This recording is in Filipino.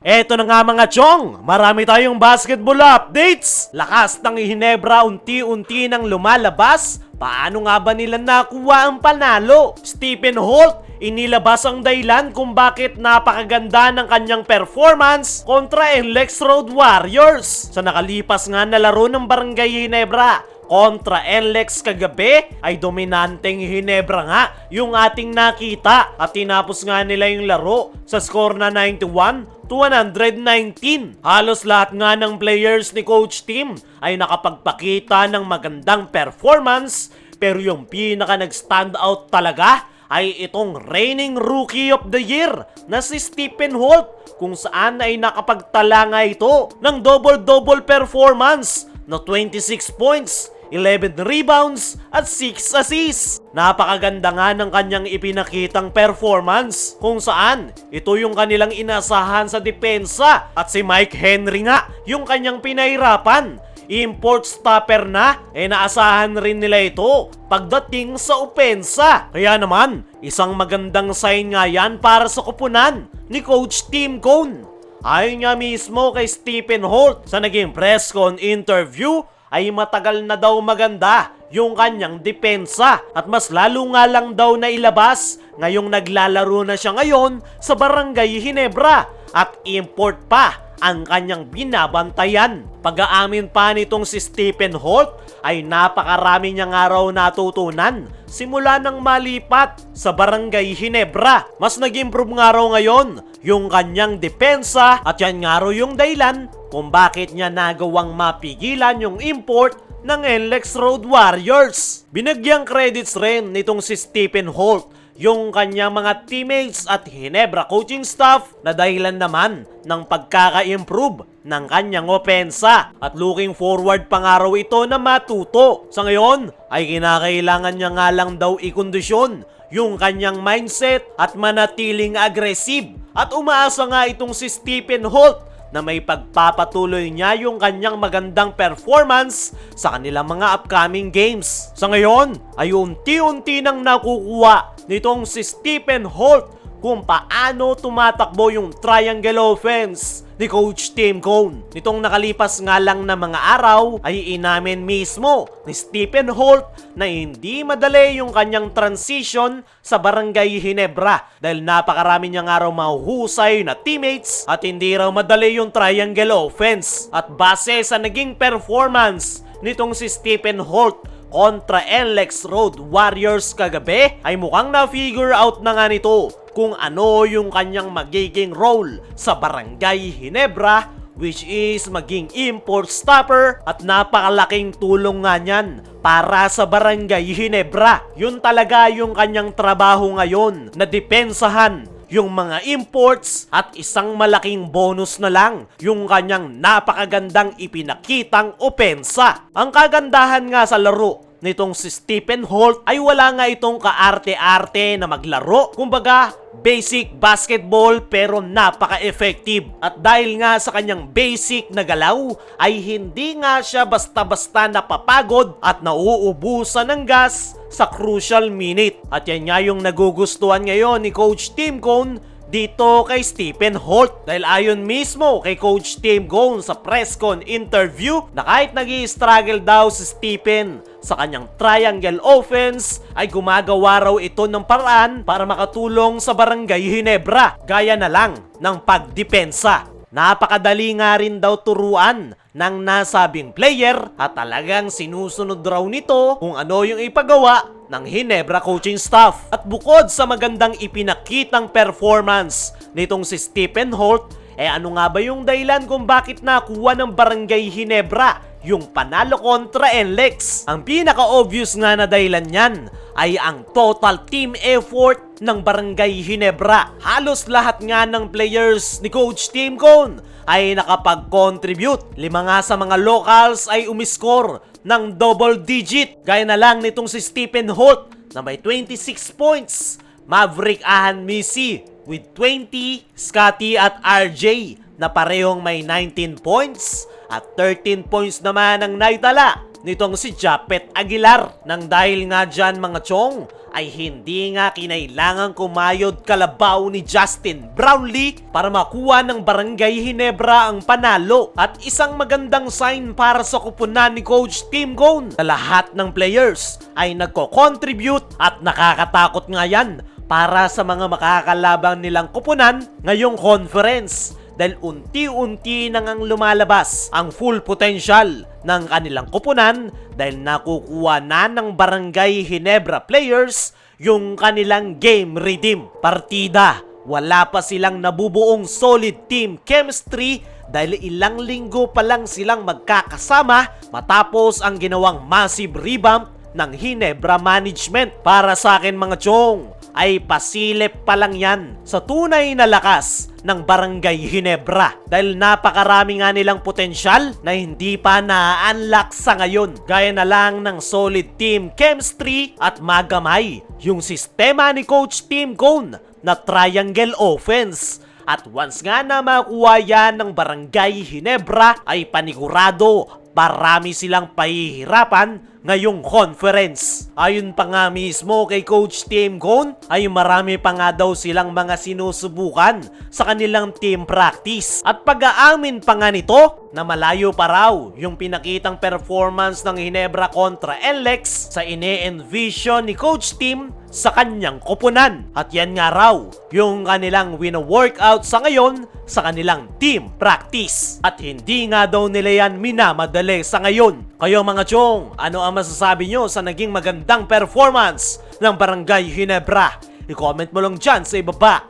Eto na nga mga chong, marami tayong basketball updates. Lakas ng Ginebra unti-unti nang lumalabas. Paano nga ba nila nakuha ang panalo? Stephen Holt, inilabas ang dahilan kung bakit napakaganda ng kanyang performance kontra NLEX Road Warriors. Sa nakalipas nga na laro ng Barangay Ginebra kontra NLEX kagabi ay dominanteng Ginebra nga yung ating nakita at tinapos nga nila yung laro sa score na 91-119. Halos lahat nga ng players ni Coach Tim ay nakapagpakita ng magandang performance, pero yung pinaka nag-stand out talaga ay itong reigning Rookie of the Year na si Stephen Holt, kung saan ay nakapagtala nga ito ng double-double performance na 26 points, 11 rebounds at 6 assists. Napakaganda nga ng kanyang ipinakitang performance, kung saan ito yung kanilang inasahan sa depensa at si Mike Henry nga yung kanyang pinahirapan. Import stopper na, naasahan rin nila ito pagdating sa opensa. Kaya naman, isang magandang sign nga yan para sa kupunan ni Coach Tim Cone. Ayon nga mismo kay Stephen Holt sa naging press con interview, ay matagal na daw maganda yung kanyang depensa at mas lalo nga lang daw na ilabas ngayong naglalaro na siya ngayon sa Barangay Ginebra at import pa ang kanyang binabantayan. Pag-aamin pa nitong si Stephen Holt ay napakarami niyang araw natutunan simula nang malipat sa Barangay Ginebra. Mas nag-improve nga raw ngayon yung kanyang depensa at yan nga raw yung dahilan kung bakit niya nagawang mapigilan yung import ng NLEX Road Warriors. Binagyang credits rin nitong si Stephen Holt yung kanyang mga teammates at Ginebra coaching staff na dahilan naman ng pagkaka-improve ng kanyang opensa at looking forward pa nga raw ito na matuto. Sa ngayon ay kinakailangan niya nga lang daw ikondisyon yung kanyang mindset at manatiling aggressive at umaasa nga itong si Stephen Holt na may pagpapatuloy niya yung kanyang magandang performance sa kanilang mga upcoming games. Sa ngayon ay unti-unti nang nakukuha nitong si Stephen Holt kung paano tumatakbo yung triangle offense ni Coach Tim Cone. Nitong nakalipas nga lang na mga araw ay inamin mismo ni Stephen Holt na hindi madali yung kanyang transition sa Barangay Ginebra dahil napakarami niya nga raw mahuhusay na teammates at hindi raw madali yung triangle offense. At base sa naging performance nitong si Stephen Holt kontra NLEX Road Warriors kagabi ay mukhang na-figure out na nga nito kung ano yung kanyang magiging role sa Barangay Ginebra, which is maging import stopper at napakalaking tulong nga niyan para sa Barangay Ginebra. Yun talaga yung kanyang trabaho ngayon, na depensahan yung mga imports at isang malaking bonus na lang yung kanyang napakagandang ipinakitang opensa. Ang kagandahan nga sa laro nitong si Stephen Holt ay wala nga itong kaarte-arte na maglaro. Kumbaga, basic basketball pero napaka-effective. At dahil nga sa kanyang basic na galaw ay hindi nga siya basta-basta napapagod at nauubusan ng gas sa crucial minute. At yan nga yung nagugustuhan ngayon ni Coach Tim Cone dito kay Stephen Holt. Dahil ayon mismo kay Coach Tim Cone sa press con interview na kahit nag-i-struggle daw si Stephen sa kanyang triangle offense ay gumagawa raw ito ng paraan para makatulong sa Barangay Ginebra gaya na lang ng pagdepensa. Napakadali nga rin daw turuan ng nasabing player at talagang sinusunod raw nito kung ano yung ipagawa ng Ginebra coaching staff. At bukod sa magandang ipinakitang performance nitong si Stephen Holt, ano nga ba yung dahilan kung bakit nakuha ng Barangay Ginebra yung panalo kontra NLEX? Ang pinaka-obvious nga na dahilan niyan ay ang total team effort ng Barangay Ginebra. Halos lahat nga ng players ni Coach Tim Cone ay nakapag-contribute. 5 nga sa mga locals ay umiscore ng double digit. Gaya na lang nitong si Stephen Holt na may 26 points. Maverick Ahan Misi with 20, Scotty at RJ na parehong may 19 points at 13 points naman ang naitala nitong si Japet Aguilar. Nang dahil nga dyan mga chong, ay hindi nga kinailangang kumayod kalabaw ni Justin Brownlee para makuha ng Barangay Ginebra ang panalo. At isang magandang sign para sa kupunan ni Coach Tim Cone na lahat ng players ay nagko-contribute at nakakatakot nga yan para sa mga makakalabang nilang kupunan ngayong conference. Dahil unti-unti nang ang lumalabas ang full potential ng kanilang kupunan dahil nakukuha na ng Barangay Ginebra players yung kanilang game redeem. Partida, wala pa silang nabubuong solid team chemistry dahil ilang linggo pa lang silang magkakasama matapos ang ginawang massive revamp ng Ginebra management. Para sa akin mga chong, ay pasilip pa lang yan sa tunay na lakas ng Barangay Ginebra dahil napakarami nga nilang potensyal na hindi pa na-unlock sa ngayon. Gaya na lang ng solid team chemistry at magamay yung sistema ni Coach Tim Cone na triangle offense. At once nga na makuha yan ng Barangay Ginebra ay panigurado marami silang pahihirapan ngayong conference. Ayon pa nga mismo kay Coach Tim Cone ay marami pa nga daw silang mga sinusubukan sa kanilang team practice. At pag-aamin pa nga nito na malayo pa raw yung pinakitang performance ng Ginebra kontra NLEX sa ine-envision ni Coach Tim sa kanyang koponan. At yan nga raw yung kanilang wino-workout sa ngayon sa kanilang team practice. At hindi nga daw nila yan minamadali sa ngayon. Kayo mga chong, ano ang masasabi nyo sa naging magandang performance ng Barangay Ginebra? I-comment mo lang dyan sa ibaba.